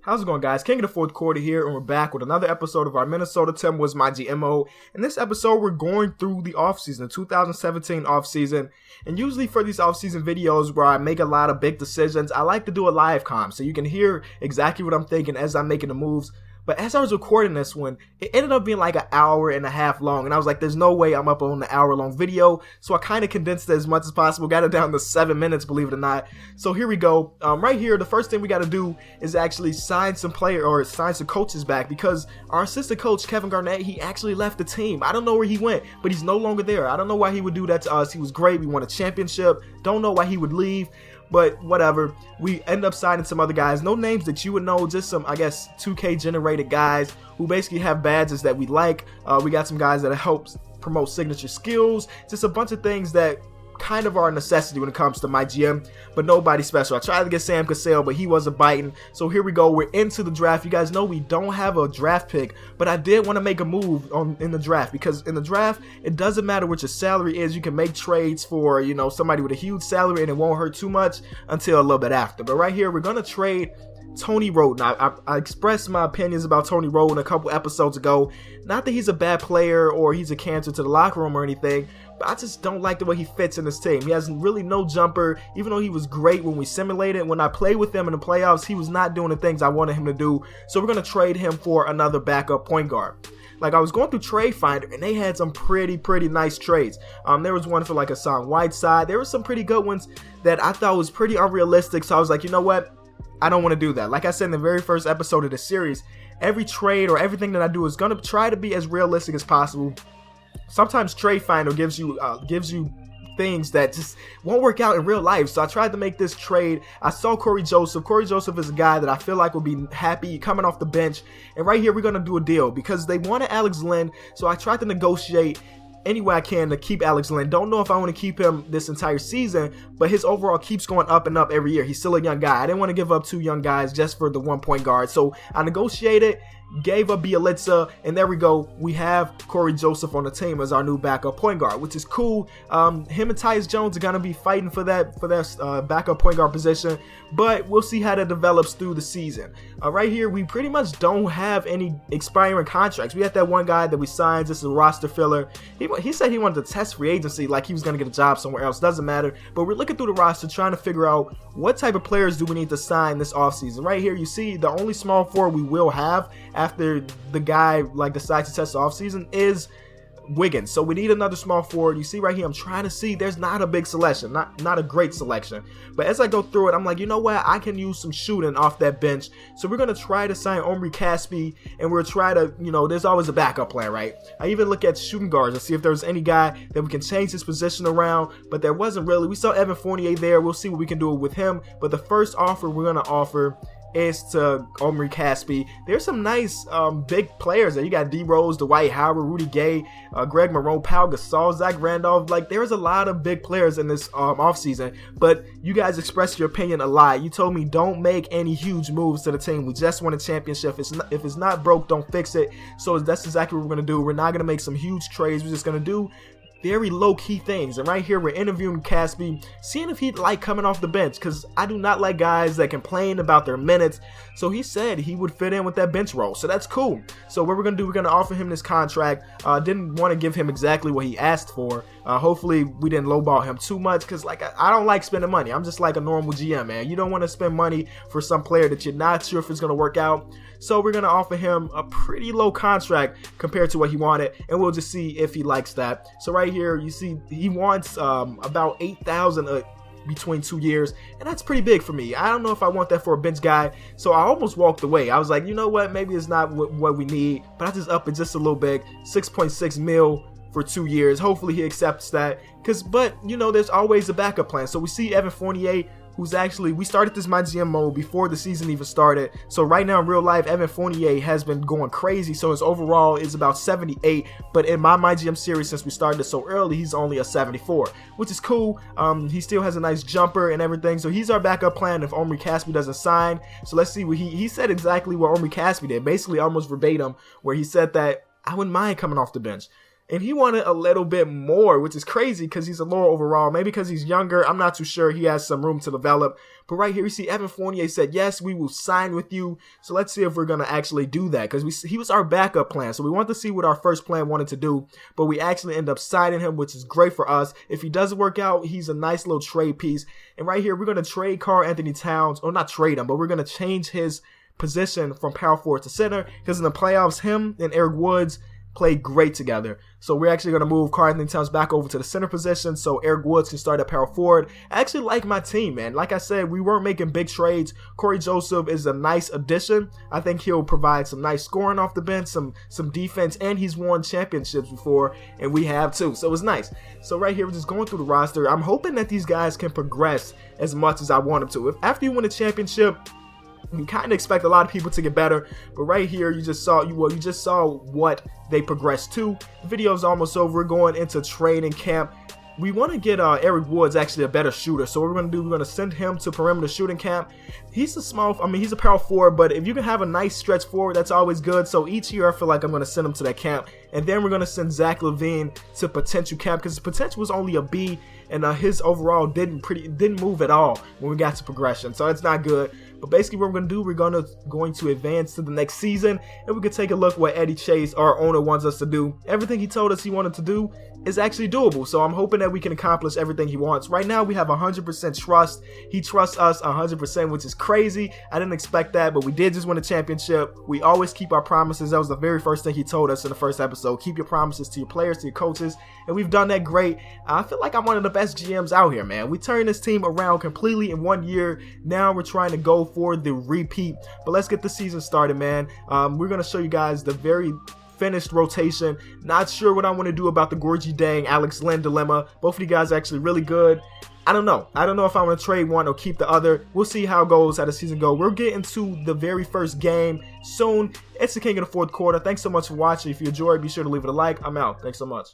How's it going, guys? King of the fourth quarter here, and we're back with another episode of our Minnesota Timberwolves MyGM. In this episode, we're going through the offseason, the 2017 offseason. And usually for these offseason videos where I make a lot of big decisions, I like to do a live comm so you can hear exactly what I'm thinking as I'm making the moves. But as I was recording this one, it ended up being like an hour and a half long. And I was like, there's no way I'm up on the hour-long video. So I kind of condensed it as much as possible. Got it down to 7 minutes, believe it or not. So here we go. Right here, the first thing we got to do is actually sign some coaches back. Because our assistant coach, Kevin Garnett, he actually left the team. I don't know where he went, but he's no longer there. I don't know why he would do that to us. He was great. We won a championship. Don't know why he would leave. But whatever, we end up signing some other guys. No names that you would know, just some, I guess, 2K generated guys who basically have badges that we like. We got some guys that help promote signature skills. Just a bunch of things that kind of are a necessity when it comes to MyGM, but nobody special. I tried to get Sam Cassell, but he wasn't biting. So here we go. We're into the draft. You guys know we don't have a draft pick, but I did want to make a move in the draft, because in the draft, it doesn't matter what your salary is. You can make trades for, you know, somebody with a huge salary, and it won't hurt too much until a little bit after. But right here, we're going to trade Tony Roden. I expressed my opinions about Tony Roden a couple episodes ago. Not that he's a bad player or he's a cancer to the locker room or anything, but I just don't like the way he fits in this team. He has really no jumper, even though he was great when we simulated. When I played with him in the playoffs, he was not doing the things I wanted him to do. So we're going to trade him for another backup point guard. Like, I was going through Trade Finder, and they had some pretty nice trades. There was one for like a Hassan Whiteside. There were some pretty good ones that I thought was pretty unrealistic. So I was like, you know what? I don't want to do that. Like I said in the very first episode of the series, every trade or everything that I do is going to try to be as realistic as possible. Sometimes Trade Finder gives you things that just won't work out in real life. So I tried to make this trade. I saw Corey Joseph. Corey Joseph is a guy that I feel like will be happy coming off the bench. And right here, we're going to do a deal because they wanted Alex Len. So I tried to negotiate any way I can to keep Alex Len. Don't know if I want to keep him this entire season, but his overall keeps going up and up every year. He's still a young guy. I didn't want to give up 2 young guys just for the 1 point guard. So I negotiated, gave up Bielitsa, and there we go. We have Corey Joseph on the team as our new backup point guard, which is cool. Him and Tyus Jones are going to be fighting for that backup point guard position, but we'll see how that develops through the season. Right here, we pretty much don't have any expiring contracts. We had that one guy that we signed, just a roster filler. He said he wanted to test free agency like he was going to get a job somewhere else. Doesn't matter, but we're looking through the roster trying to figure out what type of players do we need to sign this offseason. Right here, you see the only small forward we will have after the guy decides to test the offseason is Wiggins. So we need another small forward. You see right here, I'm trying to see, there's not a big selection, not a great selection, but as I go through it, I'm like, you know what, I can use some shooting off that bench. So we're going to try to sign Omri Caspi, and we'll try to, you know, there's always a backup plan, right? I even look at shooting guards and see if there's any guy that we can change his position around, but there wasn't really. We saw Evan Fournier there. We'll see what we can do with him, but the first offer we're going to offer is to Omri Caspi. There's some nice big players there. You got D Rose, Dwight Howard, Rudy Gay, Greg Monroe, Pau Gasol, Zach Randolph. Like, there's a lot of big players in this offseason, but you guys expressed your opinion a lot. You told me don't make any huge moves to the team. We just won a championship. If it's not broke, don't fix it. So that's exactly what we're going to do. We're not going to make some huge trades. We're just going to do very low-key things. And right here, we're interviewing Caspi, seeing if he'd like coming off the bench, because I do not like guys that complain about their minutes. So he said he would fit in with that bench role. So that's cool. So what we're going to do, we're going to offer him this contract. Didn't want to give him exactly what he asked for. Hopefully, we didn't lowball him too much, because I don't like spending money. I'm just like a normal GM, man. You don't want to spend money for some player that you're not sure if it's going to work out. So we're going to offer him a pretty low contract compared to what he wanted, and we'll just see if he likes that. So right here, you see he wants about $8,000 between 2 years, and that's pretty big for me. I don't know if I want that for a bench guy, so I almost walked away. I was like, you know what, maybe it's not what we need, but I just up it just a little bit, 6.6 mil for 2 years. Hopefully he accepts that, but you know, there's always a backup plan. So we see Evan Fournier, who's actually, we started this MyGM mode before the season even started. So right now in real life, Evan Fournier has been going crazy. So his overall is about 78. But in my MyGM series, since we started it so early, he's only a 74, which is cool. He still has a nice jumper and everything. So he's our backup plan if Omri Caspi doesn't sign. So let's see what he said exactly what Omri Caspi did. Basically almost verbatim, where he said that I wouldn't mind coming off the bench. And he wanted a little bit more, which is crazy because he's a lower overall. Maybe because he's younger. I'm not too sure. He has some room to develop. But right here, you see Evan Fournier said, yes, we will sign with you. So let's see if we're going to actually do that, because he was our backup plan. So we want to see what our first plan wanted to do. But we actually end up signing him, which is great for us. If he doesn't work out, he's a nice little trade piece. And right here, we're going to trade Karl-Anthony Towns. Or not trade him, but we're going to change his position from power forward to center. Because in the playoffs, him and Eric Woods played great together. So we're actually going to move Karl-Anthony Towns back over to the center position so Eric Woods can start at power forward. I actually like my team, man. Like I said, we weren't making big trades. Corey Joseph is a nice addition. I think he'll provide some nice scoring off the bench, some defense, and he's won championships before, and we have too. So it's nice. So right here, we're just going through the roster. I'm hoping that these guys can progress as much as I want them to. If after you win a championship, you kind of expect a lot of people to get better, but right here you just saw what they progressed to. The video is almost over. We're going into training camp. We want to get Eric Woods actually a better shooter. So what we're going to do, we're going to send him to perimeter shooting camp. He's he's a power forward, but if you can have a nice stretch forward, that's always good. So each year I feel like I'm going to send him to that camp. And then we're going to send Zach LaVine to potential camp, because his potential was only a B, and his overall didn't move at all when we got to progression. So it's not good. But basically what we're going to do, we're going to advance to the next season, and we can take a look what Eddie Chase, our owner, wants us to do. Everything he told us he wanted to do is actually doable. So I'm hoping that we can accomplish everything he wants. Right now we have 100% trust. He trusts us 100%, which is crazy. I didn't expect that, but we did just win a championship. We always keep our promises. That was the very first thing he told us in the first episode. Keep your promises to your players, to your coaches, and we've done that great. I feel like I'm one of the best GMs out here, man. We turned this team around completely in 1 year. Now we're trying to go for the repeat. But let's get the season started, man. We're going to show you guys the very finished rotation. Not sure what I want to do about the Gorgie Dang, Alex Len dilemma. Both of you guys are actually really good. I don't know if I want to trade one or keep the other. We'll see how it goes, how the season goes. We're getting to the very first game soon. It's the king of the fourth quarter. Thanks so much for watching. If you enjoyed, be sure to leave it a like. I'm out. Thanks so much.